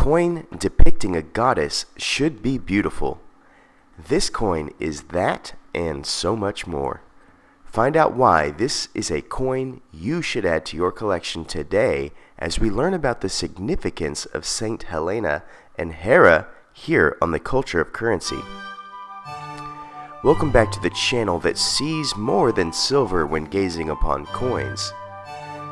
coin depicting a goddess should be beautiful. This coin is that and so much more. Find out why this is a coin you should add to your collection today as we learn about the significance of Saint Helena and Hera here on the Culture of Currency. Welcome back to the channel that sees more than silver when gazing upon coins.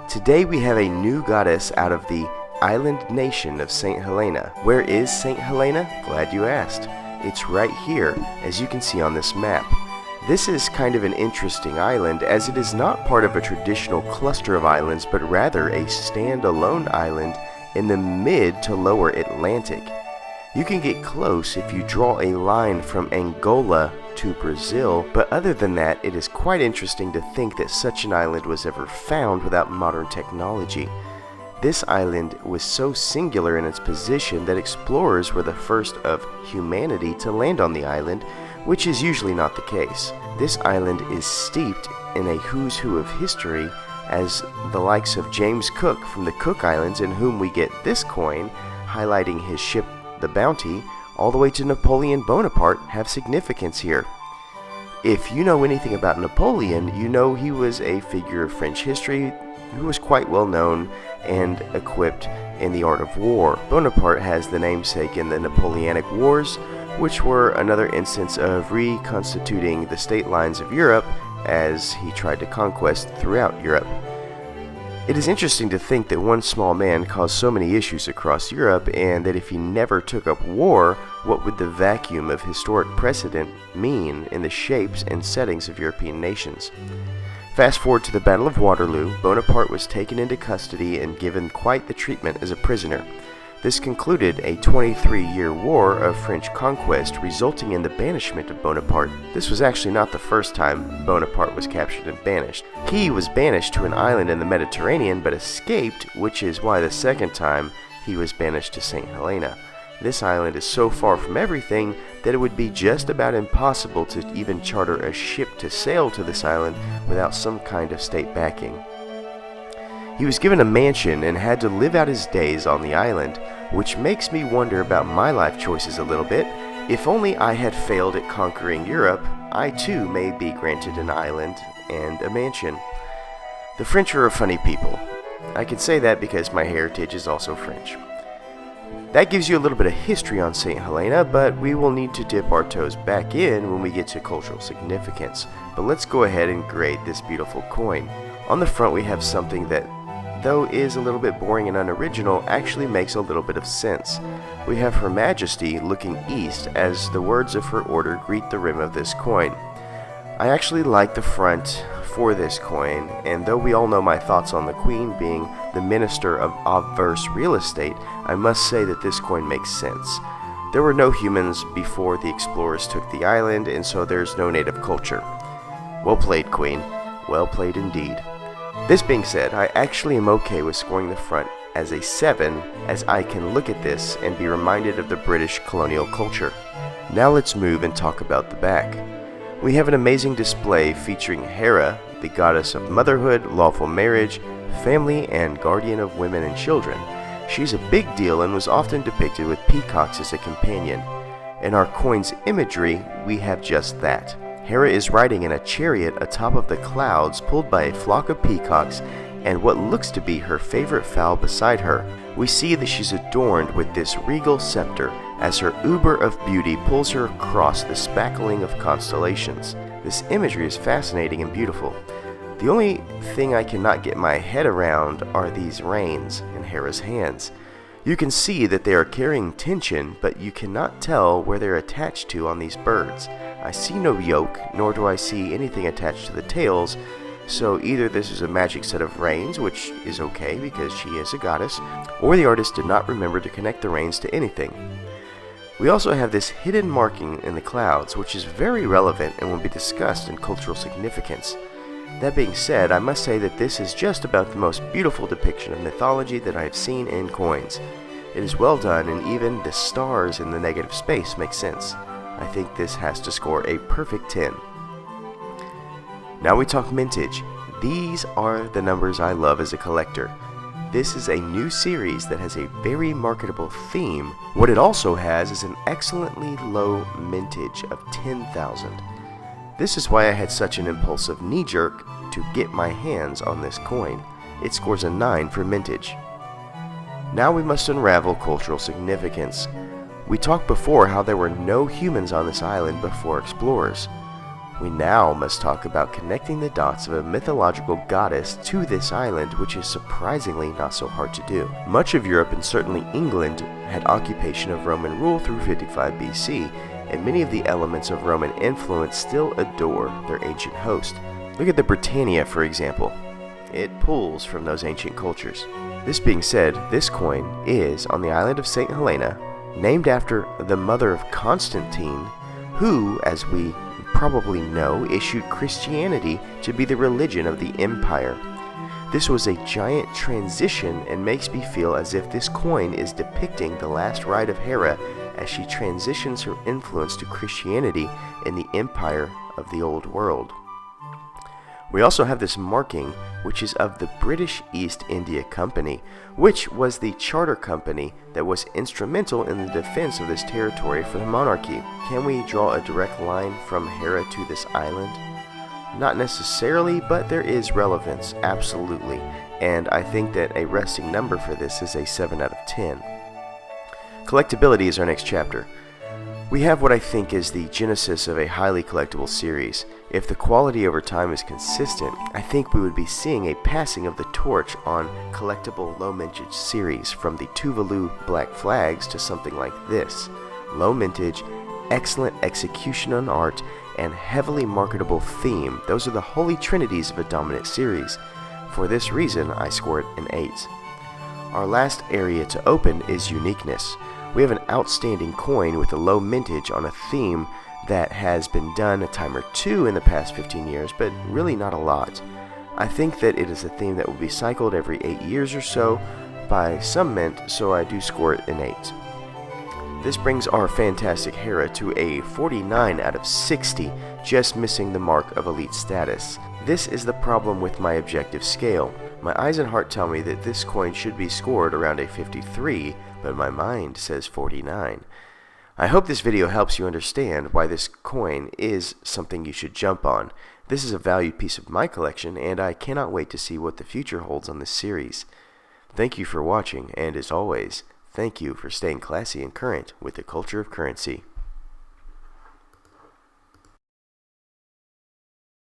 Today we have a new goddess out of the island nation of Saint Helena. Where is Saint Helena? Glad you asked. It's right here, as you can see on this map. This is kind of an interesting island as it is not part of a traditional cluster of islands, but rather a standalone island in the mid to lower Atlantic. You can get close if you draw a line from Angola to Brazil, but other than that, it is quite interesting to think that such an island was ever found without modern technology. This island was so singular in its position that explorers were the first of humanity to land on the island, which is usually not the case. This island is steeped in a who's who of history, as the likes of James Cook from the Cook Islands, in whom we get this coin, highlighting his ship the Bounty, all the way to Napoleon Bonaparte, have significance here. If you know anything about Napoleon, you know he was a figure of French history who was quite well known and equipped in the art of war. Bonaparte has the namesake in the Napoleonic Wars, which were another instance of reconstituting the state lines of Europe as he tried to conquest throughout Europe. It is interesting to think that one small man caused so many issues across Europe, and that if he never took up war, what would the vacuum of historic precedent mean in the shapes and settings of European nations? Fast forward to the Battle of Waterloo. Bonaparte was taken into custody and given quite the treatment as a prisoner. This concluded a 23-year war of French conquest, resulting in the banishment of Bonaparte. This was actually not the first time Bonaparte was captured and banished. He was banished to an island in the Mediterranean but escaped, which is why the second time he was banished to St. Helena. This island is so far from everything that it would be just about impossible to even charter a ship to sail to this island without some kind of state backing. He was given a mansion and had to live out his days on the island, which makes me wonder about my life choices a little bit. If only I had failed at conquering Europe, I too may be granted an island and a mansion. The French are a funny people. I can say that because my heritage is also French. That gives you a little bit of history on St. Helena, but we will need to dip our toes back in when we get to cultural significance. But let's go ahead and grade this beautiful coin. On the front we have something that, though is a little bit boring and unoriginal, actually makes a little bit of sense. We have Her Majesty looking east as the words of her order greet the rim of this coin. I actually like the front for this coin, and though we all know my thoughts on the Queen being the Minister of Obverse Real Estate, I must say that this coin makes sense. There were no humans before the explorers took the island, and so there's no native culture. Well played, Queen. Well played indeed. This being said, I actually am okay with scoring the front as a 7, as I can look at this and be reminded of the British colonial culture. Now let's move and talk about the back. We have an amazing display featuring Hera, the goddess of motherhood, lawful marriage, family, and guardian of women and children. She's a big deal and was often depicted with peacocks as a companion. In our coin's imagery, we have just that. Hera is riding in a chariot atop of the clouds, pulled by a flock of peacocks and what looks to be her favorite fowl beside her. We see that she's adorned with this regal scepter as her uber of beauty pulls her across the spackling of constellations. This imagery is fascinating and beautiful. The only thing I cannot get my head around are these reins in Hera's hands. You can see that they are carrying tension, but you cannot tell where they're attached to on these birds. I see no yoke, nor do I see anything attached to the tails, so either this is a magic set of reins, which is okay because she is a goddess, or the artist did not remember to connect the reins to anything. We also have this hidden marking in the clouds, which is very relevant and will be discussed in cultural significance. That being said, I must say that this is just about the most beautiful depiction of mythology that I have seen in coins. It is well done, and even the stars in the negative space make sense. I think this has to score a perfect 10. Now we talk mintage. These are the numbers I love as a collector. This is a new series that has a very marketable theme. What it also has is an excellently low mintage of 10,000. This is why I had such an impulsive knee-jerk to get my hands on this coin. It scores a 9 for mintage. Now we must unravel cultural significance. We talked before how there were no humans on this island before explorers. We now must talk about connecting the dots of a mythological goddess to this island, which is surprisingly not so hard to do. Much of Europe, and certainly England, had occupation of Roman rule through 55 BC, and many of the elements of Roman influence still adore their ancient host. Look at the Britannia, for example. It pulls from those ancient cultures. This being said, this coin is on the island of St. Helena, named after the mother of Constantine, who, as we probably know, issued Christianity to be the religion of the empire. This was a giant transition and makes me feel as if this coin is depicting the last ride of Hera as she transitions her influence to Christianity in the empire of the old world. We also have this marking, which is of the British East India Company, which was the charter company that was instrumental in the defense of this territory for the monarchy. Can we draw a direct line from Hera to this island? Not necessarily, but there is relevance, absolutely, and I think that a resting number for this is a 7 out of 10. Collectibility is our next chapter. We have what I think is the genesis of a highly collectible series. If the quality over time is consistent, I think we would be seeing a passing of the torch on collectible low mintage series from the Tuvalu Black Flags to something like this. Low mintage, excellent execution on art, and heavily marketable theme. Those are the holy trinities of a dominant series. For this reason, I score it an 8. Our last area to open is uniqueness. We have an outstanding coin with a low mintage on a theme that has been done a time or two in the past 15 years, but really not a lot. I think that it is a theme that will be cycled every 8 years or so by some mint, so I do score it an 8. This brings our fantastic Hera to a 49 out of 60, just missing the mark of elite status. This is the problem with my objective scale. My eyes and heart tell me that this coin should be scored around a 53, but my mind says 49. I hope this video helps you understand why this coin is something you should jump on. This is a valued piece of my collection, and I cannot wait to see what the future holds on this series. Thank you for watching, and as always, thank you for staying classy and current with the culture of currency.